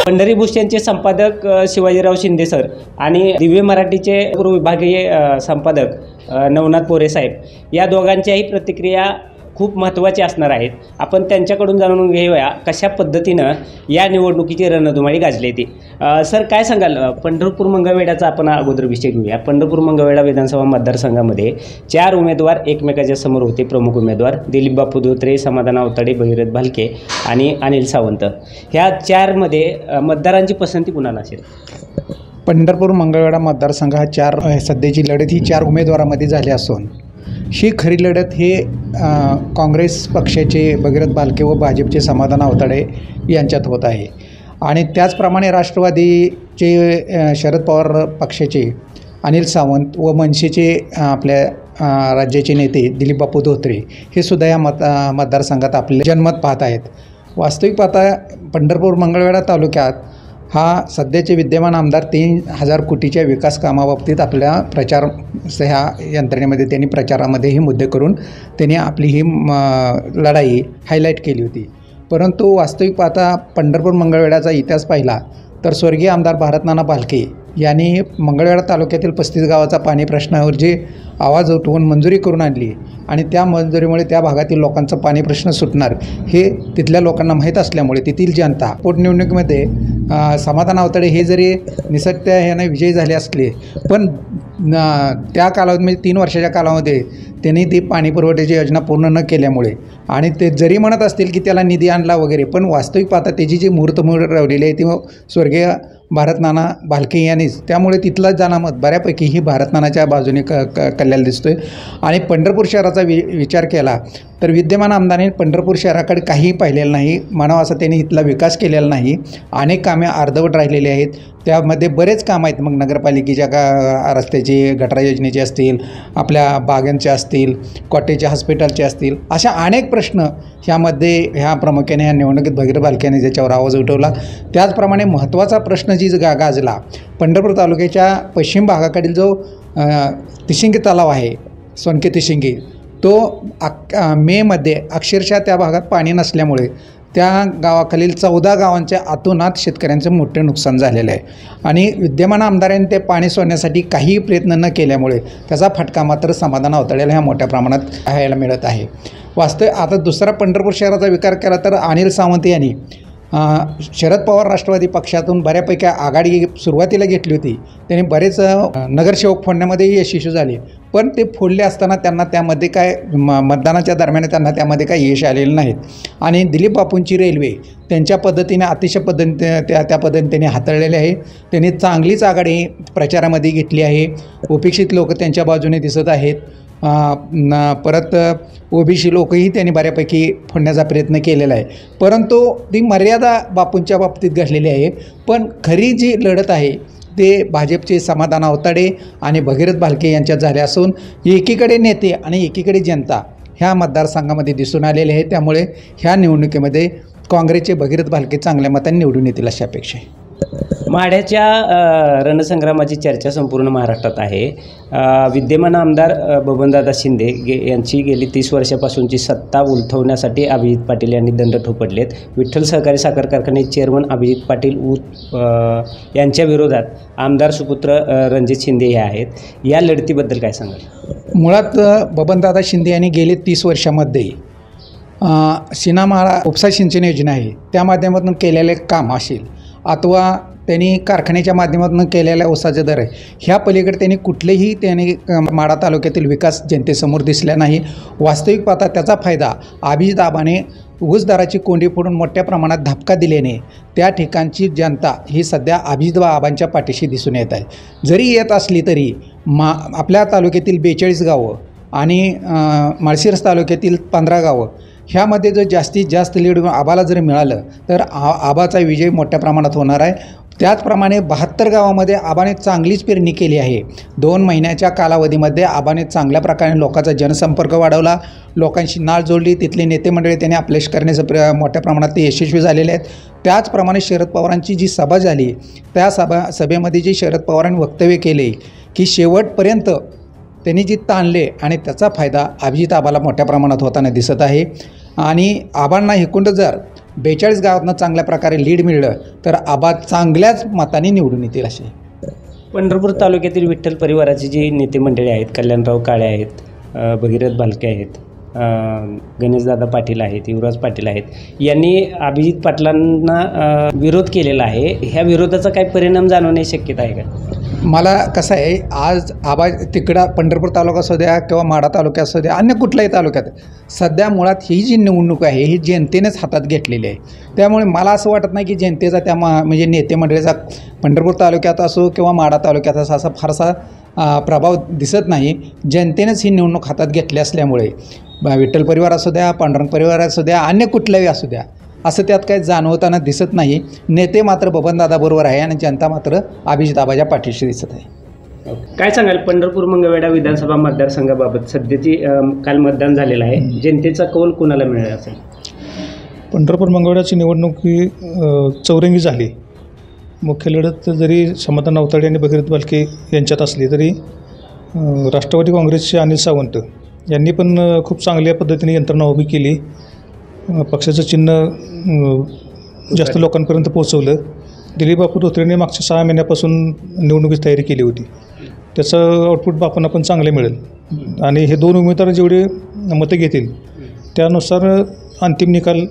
पंढरी भूषणचे संपादक शिवाजीराव शिंदे सर आणि दिव्य मराठीचे पूर्व विभागीय संपादक नवनाथ पोरे साहेब या दोघांच्याही प्रतिक्रिया खूप महत्त्वाचे असणार आहेत. आपण त्यांच्याकडून जाणून घेऊया कशा पद्धतीनं या निवडणुकीची रणधुमाळी गाजली ती. सर काय सांगाल, पंढरपूर मंगळवेढ्याचा आपण अगोदर विषय घेऊया. पंढरपूर मंगळवेढा विधानसभा मतदारसंघामध्ये 4 उमेदवार एकमेकाच्या समोर होते. प्रमुख उमेदवार दिलीप बापू धोत्रे, समाधान आवताडे, भगीरथ भालके आणि अनिल सावंत. ह्या 4मध्ये मतदारांची पसंती कुणाला असेल? पंढरपूर मंगळवेढा मतदारसंघ हा सध्याची लढत ही 4 उमेदवारांमध्ये झाली असून ही खरी लढत हे काँग्रेस पक्षाचे भगीरथ भालके व भाजपचे समाधान आवताडे यांच्यात होत आहे. आणि त्याचप्रमाणे राष्ट्रवादीचे शरद पवार पक्षाचे अनिल सावंत व मनसेचे आपल्या राज्याचे नेते दिलीप बापू धोत्रे हे सुद्धा या मतदारसंघात आपले जनमत पाहत आहेत. वास्तविक पाहता पंढरपूर मंगळवेढा तालुक्यात हा सध्याचे विद्यमान आमदार 3000 कोटीच्या विकास कामाबाबतीत आपल्या प्रचार ह्या यंत्रणेमध्ये त्यांनी प्रचारामध्ये हे मुद्दे करून त्यांनी आपली ही लढाई हायलाईट केली होती. परंतु वास्तविक पाहता पंढरपूर मंगळवेढ्याचा इतिहास पाहिला तर स्वर्गीय आमदार भारतनाना भालके यांनी मंगळवेढा तालुक्यातील 35 गावाचा पाणी प्रश्नावर जे आवाज उठवून मंजुरी करून आणली आणि त्या मंजुरीमुळे त्या भागातील लोकांचा पाणी प्रश्न सुटणार हे तिथल्या लोकांना माहीत असल्यामुळे तेथील जनता पोटनिवडणुकीमध्ये समाधान आवताडे हे जरी निसटत्या ह्याने विजयी झाले असले पण त्या कालावधीमध्ये 3 वर्षाच्या कालावधीमध्ये त्यांनी ती पाणी पुरवठ्याची योजना पूर्ण न केल्यामुळे आणि ते जरी म्हणत असतील की त्याला निधी आणला वगैरे पण वास्तविक पाहता त्याची जी मुहूर्तमेढ रवलेली आहे ती स्वर्गीय भारतनाना भालके यांनीच. त्यामुळे तिथला जनामत बऱ्यापैकी ही भारतनानाच्या बाजूने कल्ल्याला दिसतो आहे. आणि पंढरपूर शहराचा विचार केला तर विद्यमान आमदारांनी पंढरपूर शहराकडे काहीही पाहिलेलं नाही. म्हणावं असं त्यांनी इथला विकास केलेला नाही. अनेक कामे अर्धवट राहिलेली आहेत. त्यामध्ये बरेच कामं आहेत. मग नगरपालिकेच्या रस्त्याची, गटार योजनेचे असतील, आपल्या बागांचे असतील, कॉटेज हॉस्पिटलचे असतील, अशा अनेक प्रश्न ह्यामध्ये ह्या प्रामुख्याने ह्या निवडणुकीत भगीरथ भालकेने त्याच्यावर आवाज उठवला. त्याचप्रमाणे महत्त्वाचा प्रश्न जी गाजला पंढरपूर तालुक्याच्या पश्चिम भागाकडील जो तिशिंगी तलाव आहे, सोनके तिशिंगी, तो मेमध्ये अक्षरशः त्या भागात पाणी नसल्यामुळे त्या गावाखालील 14 गावांच्या अतोनात शेतकऱ्यांचं मोठे नुकसान झालेलं आहे. आणि विद्यमान आमदारांनी ते पाणी सोडण्यासाठी काहीही प्रयत्न न केल्यामुळे त्याचा फटका मात्र समाधान आवताडेला ह्या मोठ्या प्रमाणात पाहायला मिळत आहे. वास्तविक आता दुसरा पंढरपूर शहराचा विचार केला तर अनिल सावंत यांनी शरद पवार राष्ट्रवादी पक्षातून बऱ्यापैकी आघाडी सुरुवातीला घेतली होती. त्यांनी बरेच नगरसेवक फोडण्यामध्येही यशस्वी झाले पण ते फोडले असताना त्यांना त्यामध्ये काय मतदानाच्या दरम्यान त्यांना त्यामध्ये काही यश आलेलं नाहीत. आणि दिलीप बापूंची रेल्वे त्यांच्या पद्धतीने अतिशय पद्धतीने त्या पद्धतीने त्यांनी हाताळलेले आहे. त्यांनी चांगलीच आघाडी प्रचारामध्ये घेतली आहे. उपेक्षित लोक त्यांच्या बाजूने दिसत आहेत. परत ओबीसी लोकही त्यांनी बऱ्यापैकी फोडण्याचा प्रयत्न केलेला आहे. परंतु ती मर्यादा बापूंच्या बाबतीत घडलेली आहे. पण खरी जी लढत आहे ते भाजपचे समाधान आवताडे आणि भगीरथ भालके यांच्यात झाले असून एकीकडे नेते आणि एकीकडे जनता ह्या मतदारसंघामध्ये दिसून आलेले आहे. त्यामुळे ह्या निवडणुकीमध्ये काँग्रेसचे भगीरथ भालके चांगल्या मतांनी निवडून येतील अशी अपेक्षा आहे. माढ्याच्या रणसंग्रामाची चर्चा संपूर्ण महाराष्ट्रात आहे. विद्यमान आमदार बबनदादा शिंदे यांची गेली 30 वर्षापासूनची सत्ता उलथवण्यासाठी अभिजित पाटील यांनी दंड ठोपटलेत. विठ्ठल सहकारी साखर कारखान्याचे चेअरमन अभिजित पाटील यांच्या विरोधात आमदार सुपुत्र रणजित शिंदे हे आहेत. या लढतीबद्दल काय सांगाल? मुळात बबनदादा शिंदे यांनी गेले 30 वर्षामध्ये सीनामाळा उपसा सिंचन योजना आहे त्या माध्यमातून केलेले काम असेल अथवा त्यांनी कारखान्याच्या माध्यमातून केलेल्या ऊसाचे दर आहे ह्या पलीकडे त्यांनी माढा तालुक्यातील विकास जनतेसमोर दिसला नाही. वास्तविक पाहता त्याचा फायदा अभिजित आबाने ऊस दराची कोंडी फोडून मोठ्या प्रमाणात धपका दिल्याने त्या ठिकाणची जनता ही सध्या अभिजित आबांच्या पाठीशी दिसून येत आहे. जरी येत असली तरी आपल्या तालुक्यातील 42 गावं आणि माळशिरस तालुक्यातील 15 गावं ह्यामध्ये जर जास्तीत जास्त लीड आबाला जर मिळालं तर आबाचा विजय मोठ्या प्रमाणात होणार आहे. त्याचप्रमाणे 72 गावामध्ये आबाने चांगलीच पेरणी केली आहे. 2 महिन्याच्या कालावधीमध्ये आबाने चांगल्या प्रकारे लोकांचा जनसंपर्क वाढवला, लोकांशी नाळ जोडली. तिथले नेते मंडळी त्यांनी आपलेश करण्याचं मोठ्या प्रमाणात ते यशस्वी झालेले आहेत. त्याचप्रमाणे शरद पवारांची जी सभा झाली त्या सभेमध्ये जी शरद पवारांनी वक्तव्य केले की शेवटपर्यंत त्यांनी जी ताणले आणि त्याचा फायदा अभिजित आबाला मोठ्या प्रमाणात होताना दिसत आहे. आणि आबांना एकूण जर 42 गावातनं चांगल्या प्रकारे लीड मिळलं तर आबा चांगल्याच मताने निवडून येतील असे. पंढरपूर तालुक्यातील विठ्ठल परिवाराची जी नेते मंडळी आहेत, कल्याणराव काळे आहेत, भगीरथ भालके आहेत, गणेशदादा पाटील आहेत, युवराज पाटील आहेत, यांनी अभिजित पाटलांना विरोध केलेला आहे. ह्या विरोधाचा काही परिणाम जाणवण्याची शक्यता आहे का? मला कसं आहे, आज आबा तिकडं पंढरपूर तालुका असू द्या किंवा माढा तालुका असू द्या, अन्य कुठल्याही तालुक्यात सध्या मुळात ही जी निवडणूक आहे ही जनतेनेच हातात घेतलेली आहे. त्यामुळे मला असं वाटत नाही की जनतेचा म्हणजे नेते मंडळीचा पंढरपूर तालुक्यात असो किंवा माढा तालुक्यात असा फारसा प्रभाव दिसत नाही. जनतेनेच ही निवडणूक हातात घेतली असल्यामुळे विठ्ठल परिवार असू द्या, पांडुरंग परिवार असू द्या, अन्य कुठल्याही असू द्या, असं त्यात काही जाणवताना दिसत नाही. नेते मात्र बबनदादाबरोबर आहे आणि जनता मात्र अभिजित आबाच्या पाठीशी दिसत आहे. काय सांगाल पंढरपूर मंगळवेढा विधानसभा मतदारसंघाबाबत? सध्याची काल मतदान झालेलं आहे, जनतेचा कौल कुणाला मिळाला असेल? पंढरपूर मंगळवेढाची निवडणूक ही चौरंगी झाली. मुख्य लढत जरी समाधान अवताडे आणि भगीरथ भालके यांच्यात असली तरी राष्ट्रवादी काँग्रेसचे अनिल सावंत यांनी पण खूप चांगल्या पद्धतीने यंत्रणा उभी केली. पक्षाचं चिन्ह जास्त लोकांपर्यंत पोहोचवलं. दिलीप बापू धोत्रेने मागच्या 6 महिन्यापासून निवडणुकीची तयारी केली होती. त्याचं आउटपुट आपण चांगले मिळेल आणि हे 2 उमेदवार जेवढे मतं घेतील त्यानुसार अंतिम निकाल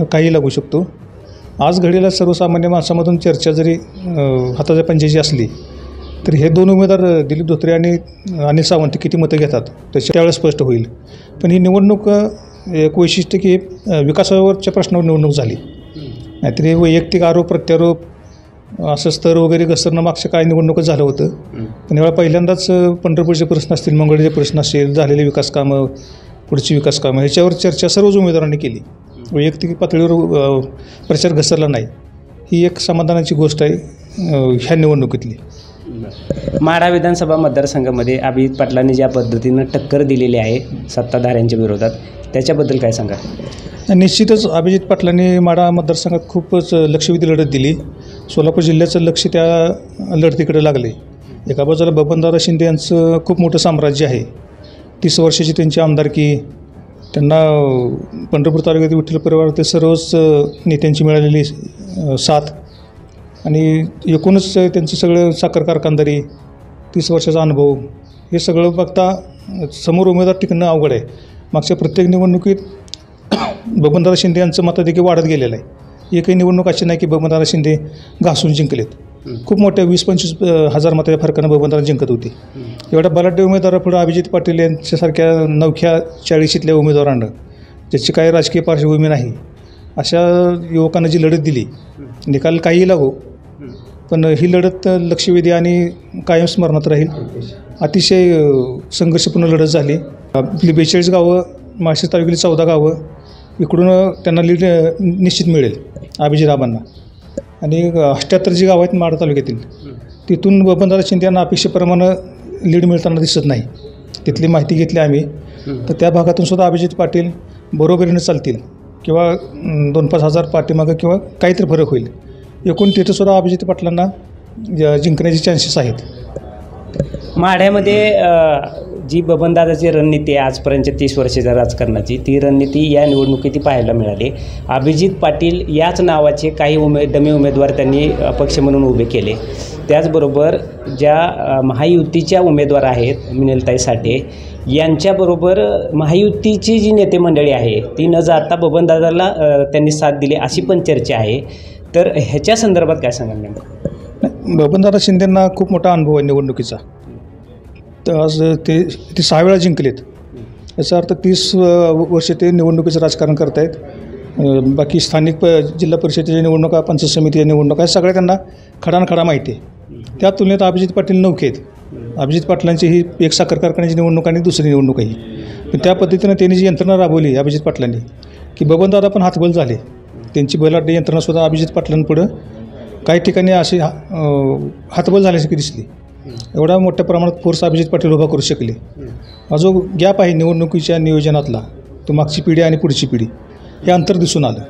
काही लागू शकतो. आज घडीला सर्वसामान्य माणसामधून चर्चा जरी हाताच्या पंजाची असली तर हे 2 उमेदवार दिलीप धोत्रे आणि अनिल सावंत किती मतं घेतात त्यावेळेस स्पष्ट होईल. पण ही निवडणूक एक वैशिष्ट्य की विकासावरच्या प्रश्नावर निवडणूक झाली. नाहीतरी वैयक्तिक आरोप प्रत्यारोप असं स्तर वगैरे घसरणं मागच्या काही निवडणुकच झालं होतं. पण यावेळा पहिल्यांदाच पंढरपूरचे प्रश्न असतील, मंगळवेढ्याचे प्रश्न असतील, झालेले विकास कामं, पुढची विकास कामं ह्याच्यावर चर्चा सर्वच उमेदवारांनी केली. वैयक्तिक पातळीवर प्रचार घसरला नाही. ही एक समाधानाची गोष्ट आहे ह्या निवडणुकीतली. माढा विधानसभा मतदारसंघामध्ये अभिजित पाटलांनी ज्या पद्धतीनं टक्कर दिलेली आहे सत्ताधाऱ्यांच्या विरोधात, त्याच्याबद्दल काय सांगा? निश्चितच अभिजित पाटलांनी माढा मतदारसंघात खूपच लक्षवेधी लढत दिली. सोलापूर जिल्ह्याचं लक्ष त्या लढतीकडे लागले. एका बाजूला बबनदादा शिंदे यांचं खूप मोठं साम्राज्य आहे. 30 वर्षाची त्यांची आमदारकी, त्यांना पंढरपूर तालुक्यातील विठ्ठल परिवारातील सर्वच नेत्यांची मिळालेली साथ आणि एकूणच त्यांचं सगळं साखर कारखानदारी, 30 वर्षाचा अनुभव, हे सगळं बघता समोर उमेदवार टिकणं अवघड आहे. मागच्या प्रत्येक निवडणुकीत बबनदादा शिंदे यांचं मताधिक्य वाढत गेलेलं आहे. एकही निवडणूक अशी नाही की बबनदादा शिंदे घासून जिंकलेत. खूप मोठ्या 20-25 हजार मताच्या फरकानं बबनदादा जिंकत होते. एवढ्या बलाढ्य उमेदवारापुढं अभिजित पाटील यांच्यासारख्या नवख्या 40शीतल्या उमेदवारांना, ज्याची काही राजकीय पार्श्वभूमी नाही, अशा युवकांना जी लढत दिली, निकाल काहीही लागो, पण ही लढत लक्षवेधी आणि कायम स्मरणात राहील. अतिशय संघर्षपूर्ण लढत झाली. आपली 42 गावं, माळशिरस तालुक्यातली 14 गावं, इकडून त्यांना लीड निश्चित मिळेल अभिजित आबांना. आणि 78 जी गावं आहेत माढा तालुक्यातील, तिथून बबनदादा शिंदे यांना अपेक्षेप्रमाणे लीड मिळताना दिसत नाही. तिथली माहिती घेतली आम्ही, तर त्या भागातून सुद्धा अभिजित पाटील बरोबरीने चालतील किंवा 2-5 हजार पाठीमागं किंवा काहीतरी फरक होईल. एकूण तिथंसुद्धा अभिजित पाटलांना जिंकण्याचे चान्सेस आहेत. माढ्यामध्ये जी बबनदादाची रणनीती आहे आजपर्यंतच्या 30 वर्षाच्या राजकारणाची, ती रणनीती या निवडणुकीत पाहायला मिळाली. अभिजित पाटील याच नावाचे काही डमी उमेदवार त्यांनी अपक्ष म्हणून उभे केले. त्याचबरोबर ज्या महायुतीच्या उमेदवार आहेत मिनलताई साठे, यांच्याबरोबर महायुतीची जी नेते मंडळी आहे ती न जाता बबनदादाला त्यांनी साथ दिली अशी पण चर्चा आहे. तर ह्याच्या संदर्भात काय सांगाल नेमकं? बबनदादा शिंदेंना खूप मोठा अनुभव आहे निवडणुकीचा. तर आज ते 6 वेळा जिंकलेत. याचा अर्थ 30 वर्ष ते निवडणुकीचं राजकारण करत आहेत. बाकी स्थानिक जिल्हा परिषदेच्या निवडणुका, पंचायत समिती निवडणुका, सगळ्या त्यांना खडानखडा माहिती आहे. त्या तुलनेत अभिजित पाटील नौके आहेत. अभिजित पाटलांची ही एक साखर कारखान्याची निवडणूक आणि दुसरी निवडणूक आहे. पण त्या पद्धतीनं त्यांनी जी यंत्रणा राबवली अभिजित पाटलांनी, की बबनदादा पण हातबल झाले. त्यांची बलाढ्य यंत्रणासुद्धा अभिजित पाटलांपुढं काही ठिकाणी अशी हातबल झाल्यासारखी दिसली. एवढा मोठ्या प्रमाणात फोर्स अभिजित पाटील उभा करू शकले. हा जो गॅप आहे निवडणुकीच्या नियोजनातला, तो मागची पिढी आणि पुढची पिढी, हे अंतर दिसून आलं.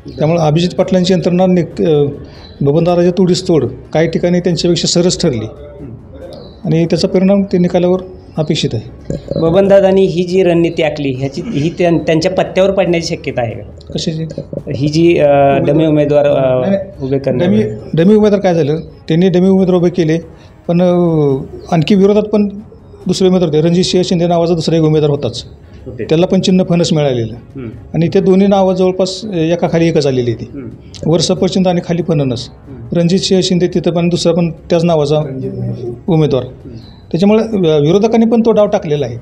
त्यामुळे अभिजित पाटलांची यंत्रणा बबनदादाच्या तोडीस तोड काही ठिकाणी त्यांच्यापेक्षा सरस ठरली आणि त्याचा परिणाम ते निकालावर अपेक्षित आहे. बबनदादांनी ही जी रणनीती आखली ही त्यांच्या पत्त्यावर पडण्याची शक्यता आहे का? कशाची? ही जी डमी उमेदवार उभे करणे. डमी उमेदवार काय झालं, त्यांनी डमी उमेदवार उभे केले, पण आणखी विरोधात पण दुसरे उमेदवार होते. रणजितसिंह शिंदे नावाचा दुसरा एक उमेदवार होताच, त्याला पण चिन्ह फणस मिळालेलं. आणि ते दोन्ही नावं जवळपास एका खाली एकच आलेली ती, वर सफरचंद आणि खाली फणस. रणजितसिंह शिंदे तिथं पण दुसरा पण त्याच नावाचा उमेदवार. त्याच्यामुळे विरोधकांनी पण तो डाव टाकलेला आहे,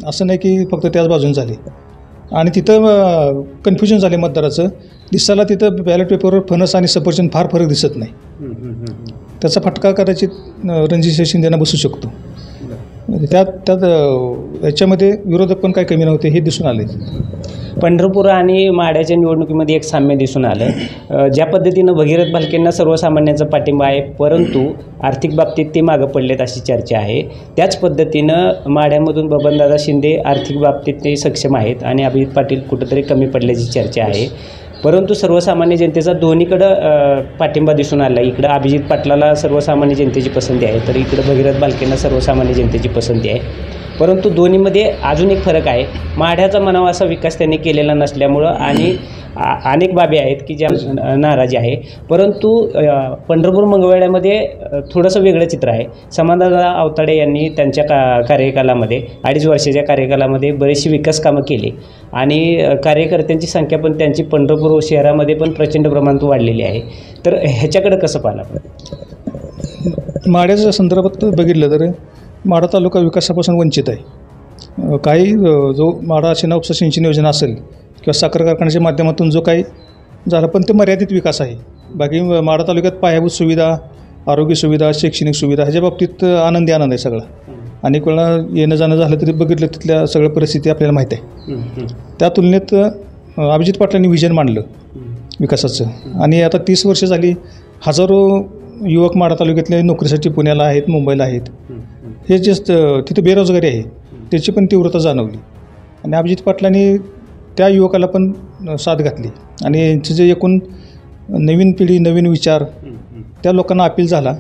असं नाही की फक्त त्याच बाजूने झाले. आणि तिथं कन्फ्युजन झाले मतदाराचं. दिसायला तिथं बॅलेट पेपरवर फणस आणि सफरचंद फार फरक दिसत नाही. त्याचा फटका कदाचित रणजितसिंह शिंदेना बसू शकतो. त्यात याच्यामध्ये विरोधक पण काही कमी नव्हते हे दिसून आले. पंढरपूर आणि माढ्याच्या निवडणुकीमध्ये एक साम्य दिसून आलं. ज्या पद्धतीनं भगीरथ भालकेंना सर्वसामान्यांचा पाठिंबा आहे, परंतु आर्थिक बाबतीत ते मागं पडलेत अशी चर्चा आहे. त्याच पद्धतीनं माढ्यामधून बबनदादा शिंदे आर्थिक बाबतीत ते सक्षम आहेत आणि अभिजित पाटील कुठंतरी कमी पडल्याची चर्चा आहे. परंतु सर्वसामान्य जनतेचा दोन्हीकडं पाठिंबा दिसून आला. इकडं अभिजित पाटलाला सर्वसामान्य जनतेची पसंती आहे, तर इकडं भगीरथ भालकेंना सर्वसामान्य जनतेची पसंती आहे. परंतु दोन्हीमध्ये अजून एक फरक आहे. माढ्याचा म्हणावा असा विकास त्यांनी केलेला नसल्यामुळं आणि अनेक बाबी आहेत की ज्या नाराजी आहे. परंतु पंढरपूर मंगळवेढ्यामध्ये थोडंसं वेगळं चित्र आहे. समाधानदादा आवताडे यांनी त्यांच्या कार्यकालामध्ये 2.5 वर्षाच्या कार्यकालामध्ये बरीचशी विकास कामं केली आणि कार्यकर्त्यांची संख्या पण त्यांची पंढरपूर शहरामध्ये पण प्रचंड प्रमाणात वाढलेली आहे. तर ह्याच्याकडे कसं पाहिलं आपण? माढ्याच्या संदर्भात बघितलं तर माढा तालुका विकासापासून वंचित आहे. काही जो माढा शिना उपसा सिंचन योजना असेल किंवा साखर कारखान्याच्या माध्यमातून जो काही झाला, पण ते मर्यादित विकास आहे. बाकी माढा तालुक्यात पायाभूत सुविधा, आरोग्य सुविधा, शैक्षणिक सुविधा ह्याच्या बाबतीत आनंद आहे सगळा. अनेक वेळा येणं जाणं झालं तरी बघितलं तिथल्या सगळ्या परिस्थिती आपल्याला माहीत आहे. त्या तुलनेत अभिजित पाटलांनी विजन मांडलं विकासाचं. आणि आता 30 वर्ष झाली हजारो युवक माढा तालुक्यातले नोकरीसाठी पुण्याला आहेत, मुंबईला आहेत. हे जे तिथे बेरोजगारी आहे त्याची पण तीव्रता जाणवली आणि अभिजित पाटलांनी त्या युवकाला पण साथ घातली आणि यांचं जे एकूण नवीन पिढी, नवीन विचार त्या लोकांना अपील झाला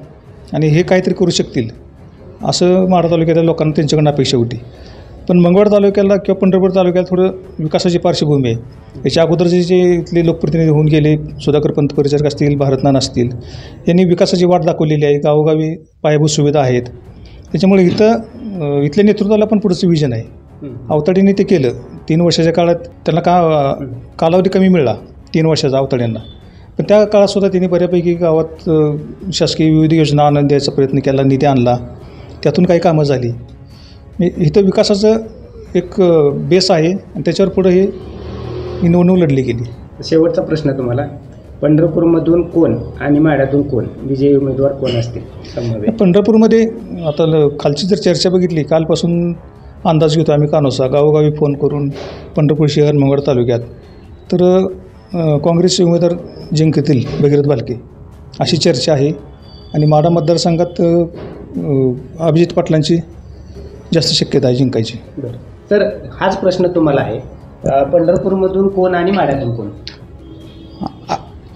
आणि हे काहीतरी करू शकतील असं माढा तालुक्यातल्या लोकांना त्यांच्याकडून अपेक्षा होती. पण मंगळवेढा तालुक्याला किंवा पंढरपूर तालुक्याला थोडं विकासाची पार्श्वभूमी आहे. याच्या अगोदरचे जे इथले लोकप्रतिनिधी होऊन गेले, सुधाकर पंत परिचारक असतील, भारतनान असतील, यांनी विकासाची वाट दाखवलेली आहे. गावोगावी पायाभूत सुविधा आहेत. त्याच्यामुळे इथल्या नेतृत्वाला पण पुढचं विजन आहे. आवताडेंनी ते केलं. 3 वर्षाच्या काळात त्यांना कालावधी कमी मिळाला 3 वर्षाचा आवताड्यांना, पण त्या काळातसुद्धा त्यांनी बऱ्यापैकी गावात शासकीय विविध योजना आणून द्यायचा प्रयत्न केला, निधी आणला, त्यातून काही कामं झाली. इथं विकासाचं एक बेस आहे आणि त्याच्यावर पुढं ही निवडणूक लढली गेली. शेवटचा प्रश्न तुम्हाला, पंढरपूरमधून कोण आणि माढ्यातून कोण विजयी उमेदवार कोण असतील? पंढरपूरमध्ये आता खालची जर चर्चा बघितली, कालपासून अंदाज घेतो आम्ही कानोसा गावोगावी फोन करून पंढरपूर शहर, मंगळवेढा तालुक्यात, तर काँग्रेसचे उमेदवार जिंकतील भगीरथ भालके अशी चर्चा आहे. आणि माढा मतदारसंघात अभिजित पाटलांची जास्त शक्यता आहे जिंकायची. बरं, तर हाच प्रश्न तुम्हाला आहे, पंढरपूरमधून कोण आणि माढ्यातून कोण?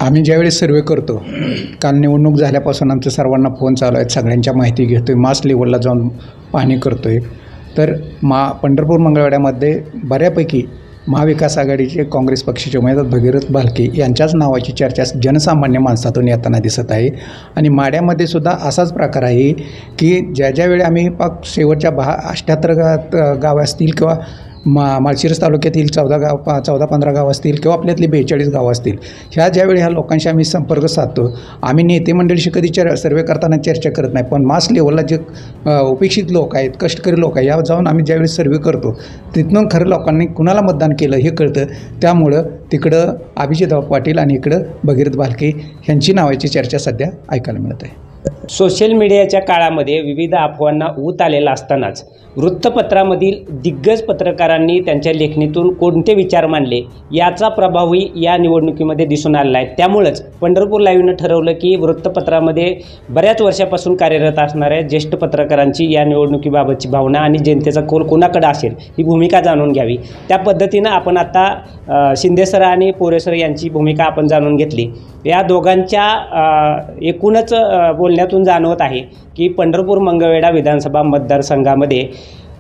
आम्ही ज्यावेळेस सर्वे करतो, काल निवडणूक झाल्यापासून आमच्या सर्वांना फोन चालू आहेत, सगळ्यांच्या माहिती घेतो आहे, मास लेवलला जाऊन पाहणी करतो आहे. तर पंढरपूर मंगळवेढ्यामध्ये बऱ्यापैकी महाविकास आघाडीचे काँग्रेस पक्षाचे उमेदवार भगीरथ भालके यांच्याच नावाची चर्चा जनसामान्य माणसातून येताना दिसत आहे. आणि माढ्यामध्ये सुद्धा असाच प्रकार आहे की ज्या वेळी आम्ही पाक शेवटच्या 78 गावं असतील किंवा माळशिरस तालुक्यातील 14-15 गावं असतील किंवा आपल्यातली 42 गावं असतील, ज्यावेळी ह्या लोकांशी आम्ही संपर्क साधतो, आम्ही नेते मंडळीशी कधी सर्वे करताना चर्चा करत नाही, पण मास लेवलला जे उपेक्षित लोक आहेत, कष्टकरी लोक आहेत, या जाऊन आम्ही ज्यावेळी सर्वे करतो तिथून खरं लोकांनी कुणाला मतदान केलं हे कळतं. त्यामुळं तिकडं अभिजित पाटील आणि इकडं भगीरथ भालके यांची नावाची चर्चा सध्या ऐकायला मिळत आहे. सोशल मीडियाच्या काळामध्ये विविध अफवांना ऊत आलेला असतानाच वृत्तपत्रामधील दिग्गज पत्रकारांनी त्यांच्या लेखणीतून कोणते विचार मांडले याचा प्रभावही या निवडणुकीमध्ये दिसून आला आहे. त्यामुळंच पंढरपूर लाईव्हनं ठरवलं की वृत्तपत्रामध्ये बऱ्याच वर्षापासून कार्यरत असणाऱ्या ज्येष्ठ पत्रकारांची या निवडणुकीबाबतची भावना आणि जनतेचा कौल कोणाकडे असेल ही भूमिका जाणून घ्यावी. त्या पद्धतीनं आपण आता शिंदेसर आणि पोरेसर यांची भूमिका आपण जाणून घेतली. या दोघांच्या एकूणच बोलण्यातून जाणवत आहे की पंढरपूर मंगळवेढा विधानसभा मतदारसंघामध्ये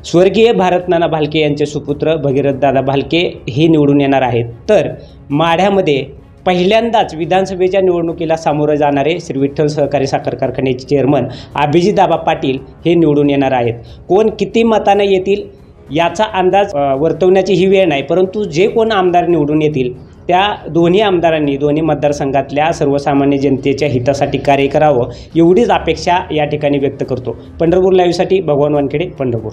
स्वर्गीय भारतनाना भालके यांचे सुपुत्र भगीरथदादा भालके हे निवडून येणार आहेत, तर माढ्यामध्ये पहिल्यांदाच विधानसभेच्या निवडणुकीला सामोरं जाणारे श्री विठ्ठल सहकारी साखर कारखान्याचे चेअरमन अभिजितदादा पाटील हे निवडून येणार आहेत. कोण किती मतानं येतील याचा अंदाज वर्तवण्याची ही वेळ नाही, परंतु जे कोण आमदार निवडून येतील त्या दोन्ही आमदारांनी दोन्ही मतदारसंघातल्या सर्वसामान्य जनतेच्या हितासाठी कार्य करावं एवढीच अपेक्षा या ठिकाणी व्यक्त करतो. पंढरपूर लाईव्हसाठी भगवान वानखेडे, पंढरपूर.